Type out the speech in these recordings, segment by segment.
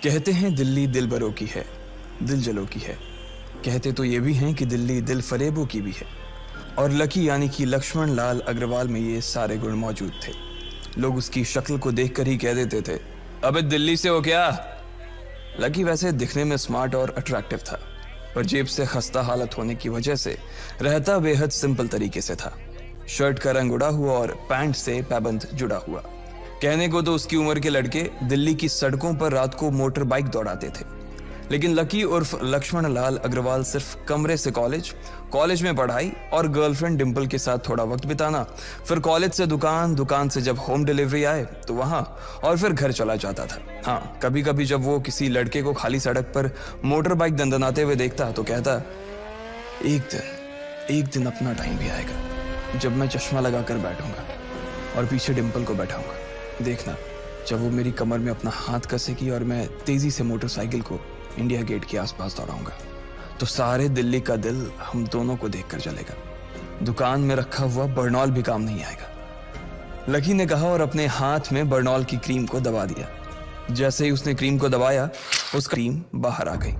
कहते हैं दिल्ली दिल बरों की है, दिल जलों की है। कहते तो ये भी हैं कि दिल्ली दिल फरेबों की भी है। और लकी यानी कि लक्ष्मण लाल अग्रवाल में ये सारे गुण मौजूद थे। लोग उसकी शक्ल को देखकर ही कह देते थे, अबे दिल्ली से हो क्या? लकी वैसे दिखने में स्मार्ट और अट्रैक्टिव था, पर जेब से खस्ता हालत होने की वजह से रहता बेहद सिंपल तरीके से था। शर्ट का रंग उड़ा हुआ और पैंट से पैबंद जुड़ा हुआ। कहने को तो उसकी उम्र के लड़के दिल्ली की सड़कों पर रात को मोटर बाइक दौड़ाते थे, लेकिन लकी उर्फ लक्ष्मण लाल अग्रवाल सिर्फ कमरे से कॉलेज में पढ़ाई और गर्लफ्रेंड डिंपल के साथ थोड़ा वक्त बिताना, फिर कॉलेज से दुकान, दुकान से जब होम डिलीवरी आए तो वहां, और फिर घर चला जाता था। हाँ, कभी कभी जब वो किसी लड़के को खाली सड़क पर मोटर बाइक दंदनाते हुए देखता तो कहता, एक दिन अपना टाइम भी आएगा जब मैं चश्मा लगाकर बैठूंगा और पीछे डिंपल को बैठाऊंगा। देखना, जब वो मेरी कमर में अपना हाथ कसेगी और मैं तेजी से मोटरसाइकिल को इंडिया गेट के आसपास दौड़ाऊंगा, तो सारे दिल्ली का दिल हम दोनों को देखकर जलेगा। दुकान में रखा हुआ बर्नॉल भी काम नहीं आएगा। लकी ने कहा और अपने हाथ में बर्नॉल की क्रीम को दबा दिया। जैसे ही उसने क्रीम को दबाया, उसका क्रीम बाहर आ गई।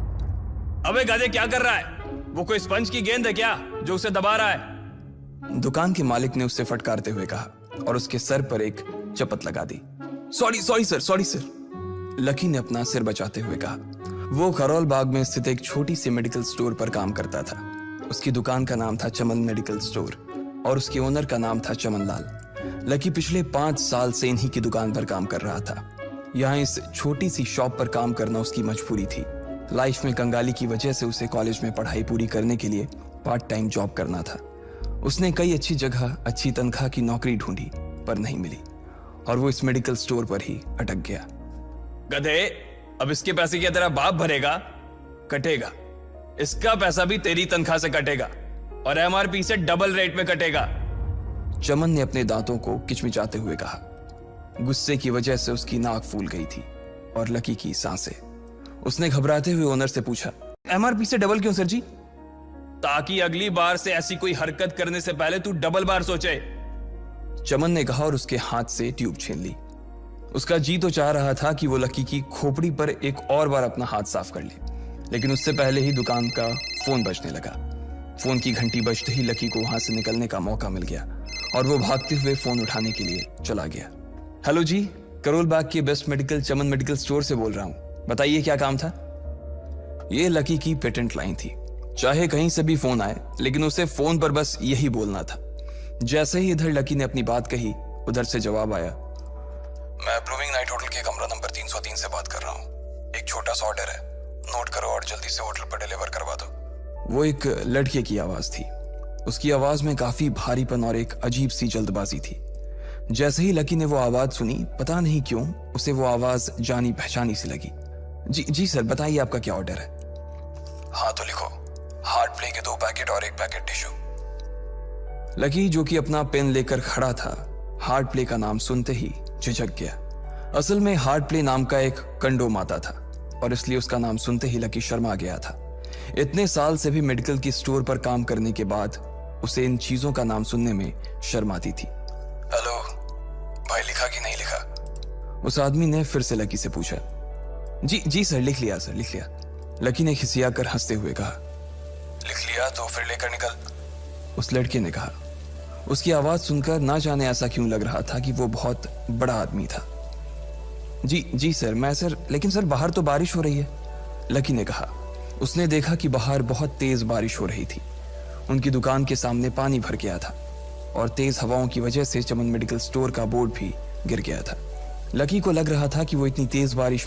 अबे गधे, क्या कर रहा है? वो कोई स्पंज की गेंद है क्या जो उसे दबा रहा है? दुकान के मालिक ने उससे फटकारते हुए कहा और उसके सर पर एक चपत लगा दी। Sorry sir. लकी ने अपना सिर बचाते हुए कहा। वो खरोल बाग में स्थित एक छोटी सी मेडिकल स्टोर पर काम करता था। उसकी दुकान का नाम था चमन मेडिकल स्टोर और उसके ओनर का नाम था चमन लाल। लकी पिछले 5 साल से इन्हीं की दुकान पर काम कर रहा था। यहाँ इस छोटी सी शॉप पर काम करना उसकी मजबूरी थी। लाइफ में कंगाली की वजह से उसे कॉलेज में पढ़ाई पूरी करने के लिए पार्ट टाइम जॉब करना था। उसने कई अच्छी जगह अच्छी तनख्वाह की नौकरी ढूंढी पर नहीं मिली और वो इस मेडिकल स्टोर पर ही अटक गया। गधे, अब इसके पैसे क्या तेरा बाप भरेगा? कटेगा। इसका पैसा भी तेरी तनख्वाह से कटेगा और एमआरपी से डबल रेट में कटेगा। चमन ने अपने दांतों को किचमिचाते हुए कहा। गुस्से की वजह से उसकी नाक फूल गई थी और लकी की सांसें। उसने घबराते हुए ओनर से पूछा, एमआरपी से डबल क्यों सर जी? ताकि अगली बार से ऐसी कोई हरकत करने से पहले तू डबल बार सोचे। चमन ने कहा और उसके हाथ से ट्यूब छीन ली। उसका जी तो चाह रहा था कि वो लकी की खोपड़ी पर एक और बार अपना हाथ साफ कर ले, लेकिन उससे पहले ही दुकान का फोन बजने लगा। फोन की घंटी बजते ही लकी को वहां से निकलने का मौका मिल गया और वो भागते हुए फोन उठाने के लिए चला गया। हेलो जी, करोल बाग के बेस्ट मेडिकल चमन मेडिकल स्टोर से बोल रहा हूं, बताइए क्या काम था? ये लकी की पेटेंट लाइन थी। चाहे कहीं से भी फोन आए, लेकिन उसे फोन पर बस यही बोलना था। जैसे ही इधर लकी ने अपनी बात कही, उधर से जवाब आया, मैं अप्रूविंग नाइट होटल के कमरा नंबर 303 से बात कर रहा हूँ। एक छोटा सा ऑर्डर है, नोट करो और जल्दी से होटल पर डिलीवर करवा दो। वो एक लड़के की आवाज थी। उसकी आवाज में काफी भारीपन और एक अजीब सी जल्दबाजी थी। जैसे ही लकी ने वो आवाज सुनी, पता नहीं क्यों उसे वो आवाज जानी पहचानी सी लगी। जी सर, बताइए आपका क्या ऑर्डर है? हाँ तो लिखो, हार्ट प्ले के 2 पैकेट और 1 पैकेट टिश्यू। लकी, जो कि अपना पेन लेकर खड़ा था, हार्ट प्ले का नाम सुनते ही झिझक गया। असल में हार्ट प्ले नाम का एक कंडोम आता था और इसलिए उसका नाम सुनते ही लकी शर्मा गया था। इतने साल से भी मेडिकल की स्टोर पर काम करने के बाद उसे इन चीजों का नाम सुनने में शर्म आती थी। हेलो भाई, लिखा कि नहीं लिखा? उस आदमी ने फिर से लकी से पूछा। जी सर, लिख लिया सर, लिख लिया। लकी ने खिसिया कर हंसते हुए कहा। लिख लिया तो फिर लेकर निकल, उस लड़के ने कहा। उसकी आवाज सुनकर ना जाने ऐसा क्यों लग रहा था कि वो बहुत बड़ा आदमी था। जी सर, मैं सर, लेकिन सर बाहर तो बारिश हो रही है, लकी ने कहा। उसने देखा कि बाहर बहुत तेज बारिश हो रही थी। उनकी दुकान के सामने पानी भर गया था और तेज हवाओं की वजह से चमन मेडिकल स्टोर का बोर्ड भी गिर गया था। लकी को लग रहा था कि वो इतनी तेज बारिश में